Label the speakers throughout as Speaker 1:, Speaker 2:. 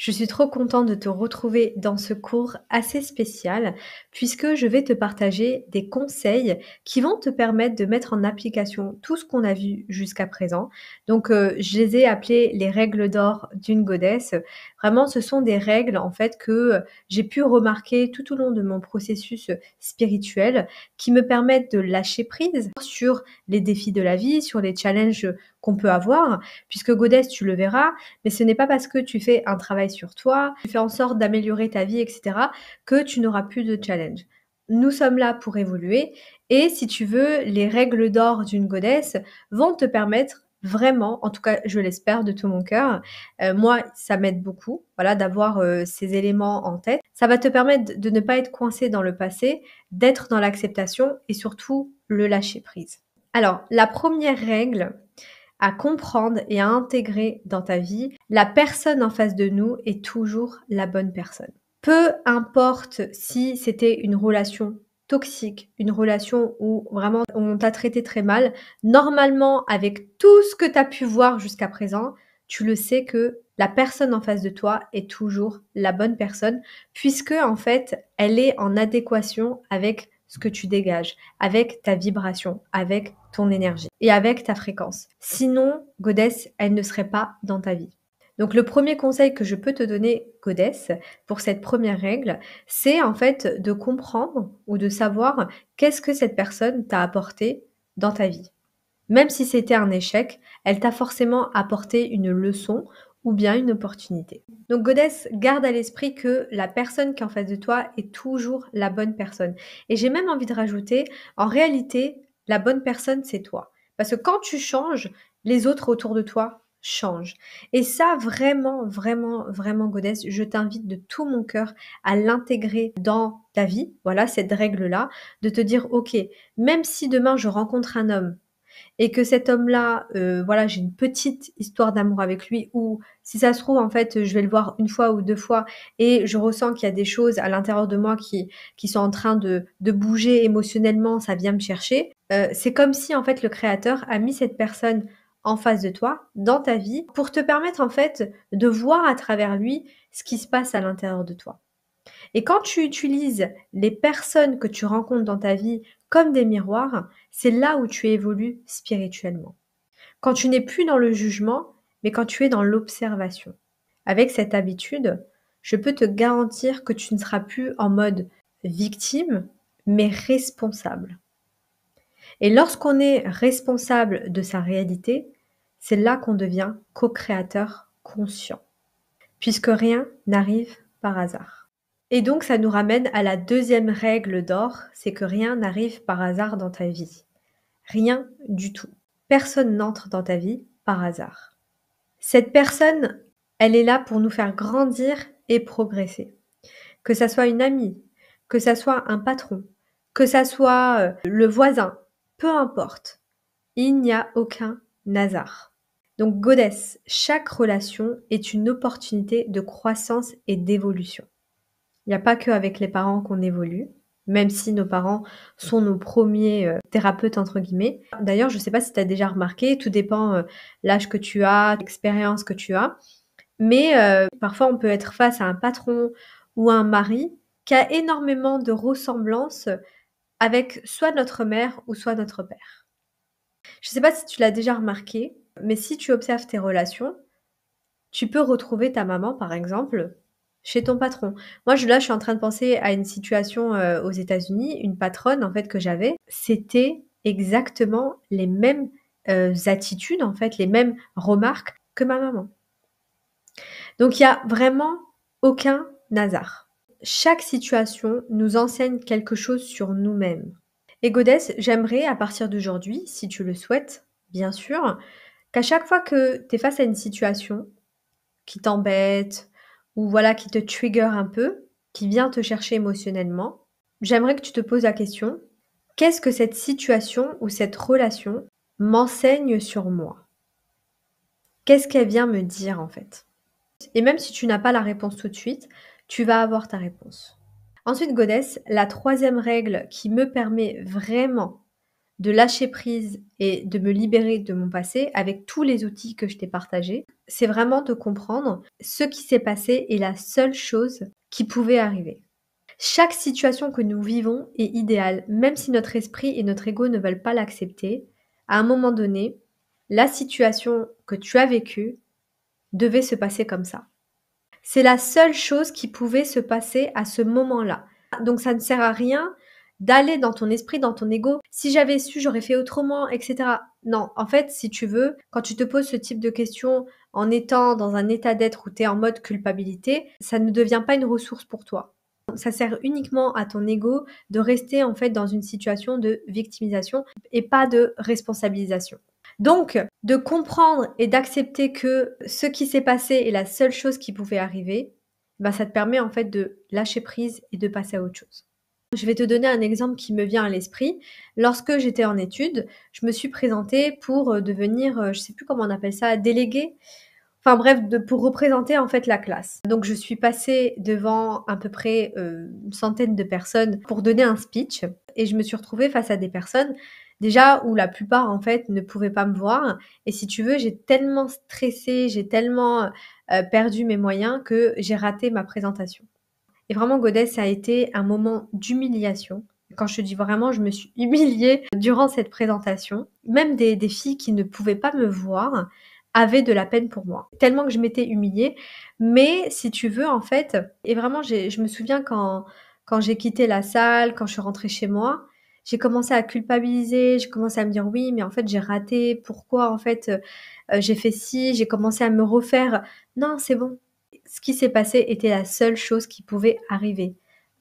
Speaker 1: Je suis trop contente de te retrouver dans ce cours assez spécial puisque je vais te partager des conseils qui vont te permettre de mettre en application tout ce qu'on a vu jusqu'à présent. Donc, je les ai appelées les règles d'or d'une goddess. Vraiment, ce sont des règles en fait que, j'ai pu remarquer tout au long de mon processus, spirituel qui me permettent de lâcher prise sur les défis de la vie, sur les challenges, qu'on peut avoir. Puisque goddess, tu le verras, mais ce n'est pas parce que tu fais un travail sur toi, tu fais en sorte d'améliorer ta vie, etc., que tu n'auras plus de challenge. Nous sommes là pour évoluer et si tu veux, les règles d'or d'une goddess vont te permettre vraiment, en tout cas je l'espère de tout mon cœur, moi ça m'aide beaucoup, voilà, d'avoir ces éléments en tête. Ça va te permettre de ne pas être coincé dans le passé, d'être dans l'acceptation et surtout le lâcher prise. Alors, la première règle, à comprendre et à intégrer dans ta vie, la personne en face de nous est toujours la bonne personne. Peu importe si c'était une relation toxique, une relation où vraiment on t'a traité très mal, normalement avec tout ce que tu as pu voir jusqu'à présent, tu le sais que la personne en face de toi est toujours la bonne personne puisque en fait, elle est en adéquation avec ce que tu dégages, avec ta vibration, avec ton énergie et avec ta fréquence. Sinon, goddess, elle ne serait pas dans ta vie. Donc le premier conseil que je peux te donner, goddess, pour cette première règle, c'est en fait de comprendre ou de savoir qu'est-ce que cette personne t'a apporté dans ta vie. Même si c'était un échec, elle t'a forcément apporté une leçon ou bien une opportunité. Donc goddess, garde à l'esprit que la personne qui est en face de toi est toujours la bonne personne. Et j'ai même envie de rajouter, en réalité, la bonne personne, c'est toi. Parce que quand tu changes, les autres autour de toi changent. Et ça, vraiment, vraiment, vraiment, goddess, je t'invite de tout mon cœur à l'intégrer dans ta vie. Voilà, cette règle-là, de te dire, OK, même si demain je rencontre un homme et que cet homme-là, voilà, j'ai une petite histoire d'amour avec lui ou si ça se trouve, en fait, je vais le voir une fois ou 2 fois et je ressens qu'il y a des choses à l'intérieur de moi qui sont en train de bouger émotionnellement, ça vient me chercher. C'est comme si, en fait, le créateur a mis cette personne en face de toi, dans ta vie, pour te permettre, en fait, de voir à travers lui ce qui se passe à l'intérieur de toi. Et quand tu utilises les personnes que tu rencontres dans ta vie comme des miroirs, c'est là où tu évolues spirituellement. Quand tu n'es plus dans le jugement, mais quand tu es dans l'observation. Avec cette habitude, je peux te garantir que tu ne seras plus en mode victime, mais responsable. Et lorsqu'on est responsable de sa réalité, c'est là qu'on devient co-créateur conscient, puisque rien n'arrive par hasard. Et donc, ça nous ramène à la deuxième règle d'or, c'est que rien n'arrive par hasard dans ta vie. Rien du tout. Personne n'entre dans ta vie par hasard. Cette personne, elle est là pour nous faire grandir et progresser. Que ça soit une amie, que ça soit un patron, que ça soit le voisin, peu importe. Il n'y a aucun hasard. Donc, goddess, chaque relation est une opportunité de croissance et d'évolution. Il n'y a pas qu'avec les parents qu'on évolue, même si nos parents sont nos premiers thérapeutes, entre guillemets. D'ailleurs, je ne sais pas si tu as déjà remarqué, tout dépend l'âge que tu as, l'expérience que tu as, mais parfois on peut être face à un patron ou à un mari qui a énormément de ressemblances avec soit notre mère ou soit notre père. Je ne sais pas si tu l'as déjà remarqué, mais si tu observes tes relations, tu peux retrouver ta maman, par exemple, chez ton patron. Moi, je suis en train de penser à une situation aux États-Unis, une patronne en fait que j'avais. C'était exactement les mêmes attitudes, en fait, les mêmes remarques que ma maman. Donc, il y a vraiment aucun hasard. Chaque situation nous enseigne quelque chose sur nous-mêmes. Et goddess, j'aimerais à partir d'aujourd'hui, si tu le souhaites, bien sûr, qu'à chaque fois que tu es face à une situation qui t'embête ou voilà qui te trigger un peu, qui vient te chercher émotionnellement, j'aimerais que tu te poses la question, qu'est-ce que cette situation ou cette relation m'enseigne sur moi? Qu'est-ce qu'elle vient me dire en fait? Et même si tu n'as pas la réponse tout de suite, tu vas avoir ta réponse. Ensuite, goddess, la troisième règle qui me permet vraiment de lâcher prise et de me libérer de mon passé avec tous les outils que je t'ai partagés, c'est vraiment de comprendre ce qui s'est passé est la seule chose qui pouvait arriver. Chaque situation que nous vivons est idéale, même si notre esprit et notre ego ne veulent pas l'accepter. À un moment donné, la situation que tu as vécue devait se passer comme ça. C'est la seule chose qui pouvait se passer à ce moment-là. Donc ça ne sert à rien d'aller dans ton esprit, dans ton ego. Si j'avais su, j'aurais fait autrement, etc. Non, en fait, si tu veux, quand tu te poses ce type de questions en étant dans un état d'être où tu es en mode culpabilité, ça ne devient pas une ressource pour toi. Ça sert uniquement à ton ego de rester en fait dans une situation de victimisation et pas de responsabilisation. Donc, de comprendre et d'accepter que ce qui s'est passé est la seule chose qui pouvait arriver, ben ça te permet en fait de lâcher prise et de passer à autre chose. Je vais te donner un exemple qui me vient à l'esprit. Lorsque j'étais en études, je me suis présentée pour devenir, je sais plus comment on appelle ça, déléguée. Enfin bref, pour représenter en fait la classe. Donc je suis passée devant à peu près une centaine de personnes pour donner un speech et je me suis retrouvée face à des personnes déjà où la plupart en fait ne pouvaient pas me voir et si tu veux, j'ai tellement stressé, j'ai tellement perdu mes moyens que j'ai raté ma présentation. Et vraiment Godès, ça a été un moment d'humiliation. Quand je te dis vraiment, je me suis humiliée durant cette présentation. Même des filles qui ne pouvaient pas me voir avaient de la peine pour moi. Tellement que je m'étais humiliée. Mais si tu veux, en fait, et vraiment, je me souviens quand j'ai quitté la salle, quand je suis rentrée chez moi, j'ai commencé à culpabiliser, j'ai commencé à me dire oui, mais en fait, j'ai raté. Pourquoi, en fait, j'ai fait ci? J'ai commencé à me refaire. Non, c'est bon. Ce qui s'est passé était la seule chose qui pouvait arriver.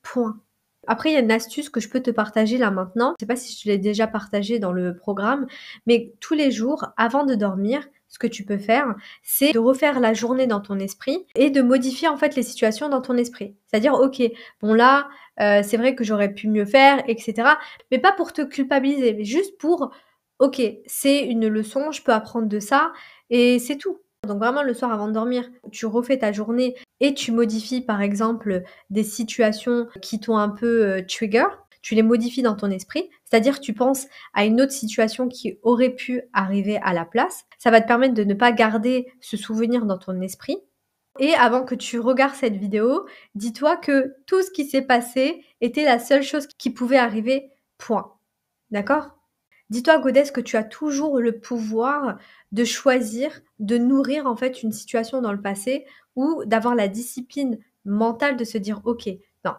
Speaker 1: Point. Après, il y a une astuce que je peux te partager là maintenant. Je sais pas si je l'ai déjà partagé dans le programme, mais tous les jours, avant de dormir, ce que tu peux faire, c'est de refaire la journée dans ton esprit et de modifier en fait les situations dans ton esprit. C'est-à-dire, ok, bon là, c'est vrai que j'aurais pu mieux faire, etc. Mais pas pour te culpabiliser, mais juste pour, ok, c'est une leçon, je peux apprendre de ça et c'est tout. Donc vraiment le soir avant de dormir, tu refais ta journée et tu modifies par exemple des situations qui t'ont un peu trigger, tu les modifies dans ton esprit, c'est-à-dire tu penses à une autre situation qui aurait pu arriver à la place. Ça va te permettre de ne pas garder ce souvenir dans ton esprit. Et avant que tu regardes cette vidéo, dis-toi que tout ce qui s'est passé était la seule chose qui pouvait arriver, point. D'accord? Dis-toi, Godès, que tu as toujours le pouvoir de choisir, de nourrir en fait une situation dans le passé ou d'avoir la discipline mentale de se dire, ok, non,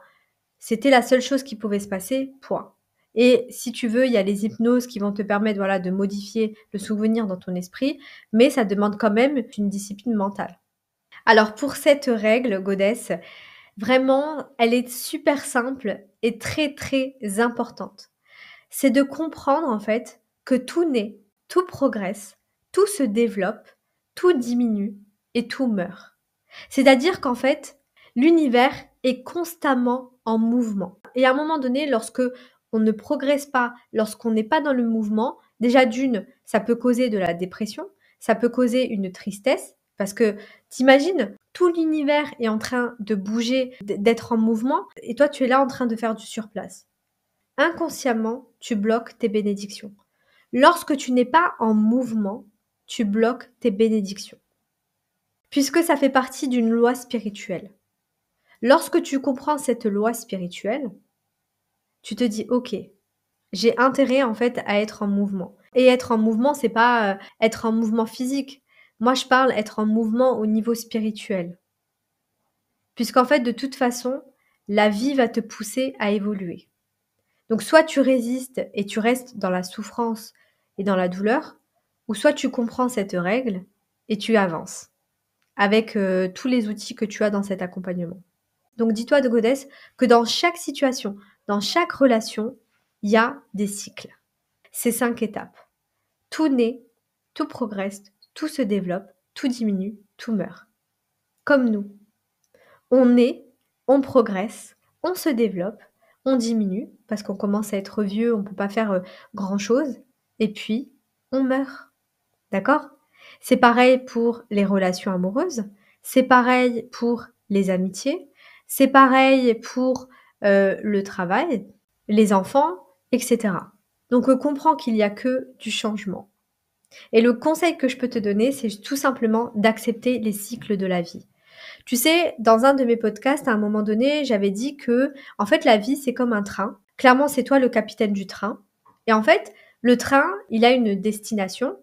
Speaker 1: c'était la seule chose qui pouvait se passer, point. Et si tu veux, il y a les hypnoses qui vont te permettre voilà, de modifier le souvenir dans ton esprit, mais ça demande quand même une discipline mentale. Alors pour cette règle, Godès, vraiment, elle est super simple et très très importante. C'est de comprendre en fait que tout naît, tout progresse, tout se développe, tout diminue et tout meurt. C'est-à-dire qu'en fait, l'univers est constamment en mouvement. Et à un moment donné, lorsque on ne progresse pas, lorsqu'on n'est pas dans le mouvement, déjà d'une, ça peut causer de la dépression, ça peut causer une tristesse, parce que t'imagines, tout l'univers est en train de bouger, d'être en mouvement, et toi tu es là en train de faire du surplace. Inconsciemment, tu bloques tes bénédictions. Lorsque tu n'es pas en mouvement, tu bloques tes bénédictions. Puisque ça fait partie d'une loi spirituelle. Lorsque tu comprends cette loi spirituelle, tu te dis OK, j'ai intérêt en fait à être en mouvement. Et être en mouvement, c'est pas être en mouvement physique. Moi, je parle être en mouvement au niveau spirituel. Puisqu'en fait, de toute façon, la vie va te pousser à évoluer. Donc soit tu résistes et tu restes dans la souffrance et dans la douleur, ou soit tu comprends cette règle et tu avances avec tous les outils que tu as dans cet accompagnement. Donc dis-toi de Godès que dans chaque situation, dans chaque relation, il y a des cycles. C'est 5 étapes. Tout naît, tout progresse, tout se développe, tout diminue, tout meurt. Comme nous. On naît, on progresse, on se développe, on diminue parce qu'on commence à être vieux, on ne peut pas faire grand-chose, et puis on meurt. D'accord? C'est pareil pour les relations amoureuses, c'est pareil pour les amitiés, c'est pareil pour le travail, les enfants, etc. Donc comprends qu'il n'y a que du changement. Et le conseil que je peux te donner, c'est tout simplement d'accepter les cycles de la vie. Tu sais, dans un de mes podcasts, à un moment donné, j'avais dit que, en fait, la vie, c'est comme un train. Clairement, c'est toi le capitaine du train. Et en fait, le train, il a une destination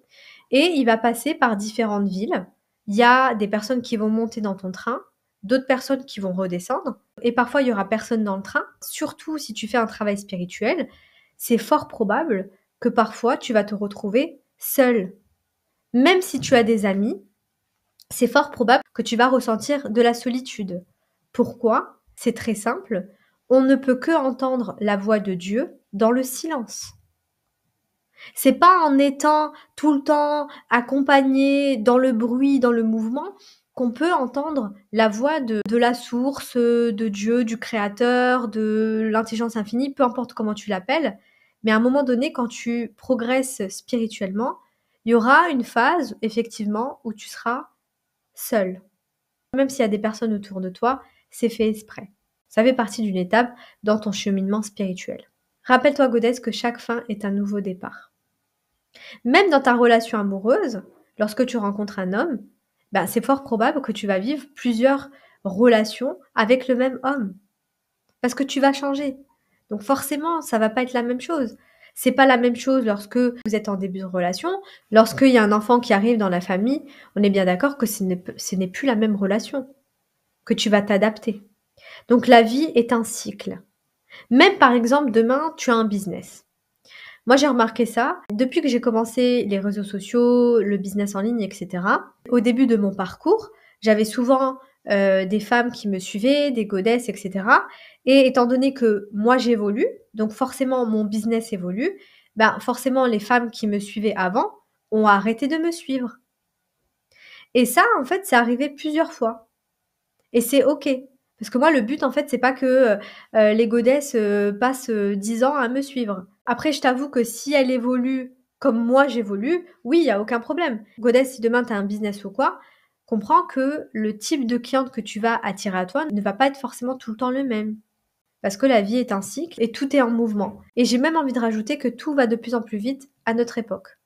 Speaker 1: et il va passer par différentes villes. Il y a des personnes qui vont monter dans ton train, d'autres personnes qui vont redescendre. Et parfois, il y aura personne dans le train. Surtout si tu fais un travail spirituel, c'est fort probable que parfois, tu vas te retrouver seul. Même si tu as des amis, c'est fort probable que tu vas ressentir de la solitude. Pourquoi? C'est très simple. On ne peut que entendre la voix de Dieu dans le silence. C'est pas en étant tout le temps accompagné dans le bruit, dans le mouvement, qu'on peut entendre la voix de la source, de Dieu, du créateur, de l'intelligence infinie, peu importe comment tu l'appelles. Mais à un moment donné, quand tu progresses spirituellement, il y aura une phase, effectivement, où tu seras seul. Même s'il y a des personnes autour de toi, c'est fait exprès. Ça fait partie d'une étape dans ton cheminement spirituel. Rappelle-toi, Godesse, que chaque fin est un nouveau départ. Même dans ta relation amoureuse, lorsque tu rencontres un homme, ben, c'est fort probable que tu vas vivre plusieurs relations avec le même homme. Parce que tu vas changer. Donc forcément, ça va pas être la même chose. C'est pas la même chose lorsque vous êtes en début de relation. Lorsqu'il y a un enfant qui arrive dans la famille, on est bien d'accord que ce n'est plus la même relation, que tu vas t'adapter. Donc la vie est un cycle. Même par exemple, demain, tu as un business. Moi, j'ai remarqué ça depuis que j'ai commencé les réseaux sociaux, le business en ligne, etc. Au début de mon parcours, j'avais souvent des femmes qui me suivaient, des godesses, etc. Et étant donné que moi j'évolue, donc forcément mon business évolue, ben forcément les femmes qui me suivaient avant ont arrêté de me suivre. Et ça, en fait, c'est arrivé plusieurs fois. Et c'est OK. Parce que moi, le but, en fait, c'est pas que, les godesses, passent, 10 ans à me suivre. Après, je t'avoue que si elle évolue comme moi j'évolue, oui, il y a aucun problème. Godesse, si demain tu as un business ou quoi, comprends que le type de cliente que tu vas attirer à toi ne va pas être forcément tout le temps le même. Parce que la vie est un cycle et tout est en mouvement. Et j'ai même envie de rajouter que tout va de plus en plus vite à notre époque.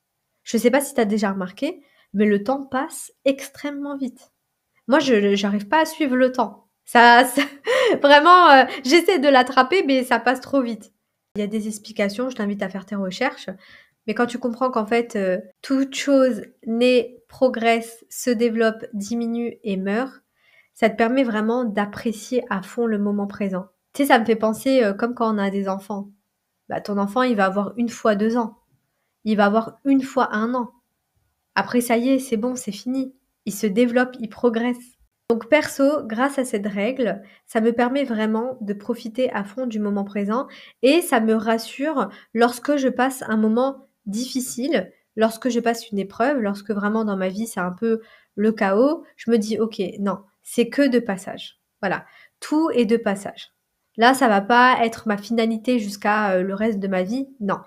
Speaker 1: Je sais pas si tu as déjà remarqué, mais le temps passe extrêmement vite. Moi, je j'arrive pas à suivre le temps. Ça vraiment, j'essaie de l'attraper, mais ça passe trop vite. Il y a des explications, je t'invite à faire tes recherches, mais quand tu comprends qu'en fait, toute chose naît, progresse, se développe, diminue et meurt, ça te permet vraiment d'apprécier à fond le moment présent. Tu sais, ça me fait penser, comme quand on a des enfants. Bah, ton enfant, il va avoir une fois 2 ans, il va avoir une fois 1 an. Après, ça y est, c'est bon, c'est fini. Il se développe, il progresse. Donc perso, grâce à cette règle, ça me permet vraiment de profiter à fond du moment présent et ça me rassure lorsque je passe un moment difficile, lorsque je passe une épreuve, lorsque vraiment dans ma vie c'est un peu le chaos, je me dis OK, non, c'est que de passage. Voilà, tout est de passage. Là, ça va pas être ma finalité jusqu'à le reste de ma vie, non.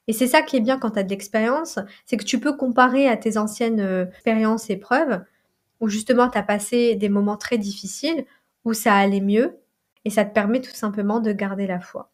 Speaker 1: Et c'est ça qui est bien quand tu as de l'expérience, c'est que tu peux comparer à tes anciennes expériences, épreuves, où justement tu as passé des moments très difficiles, où ça allait mieux, et ça te permet tout simplement de garder la foi.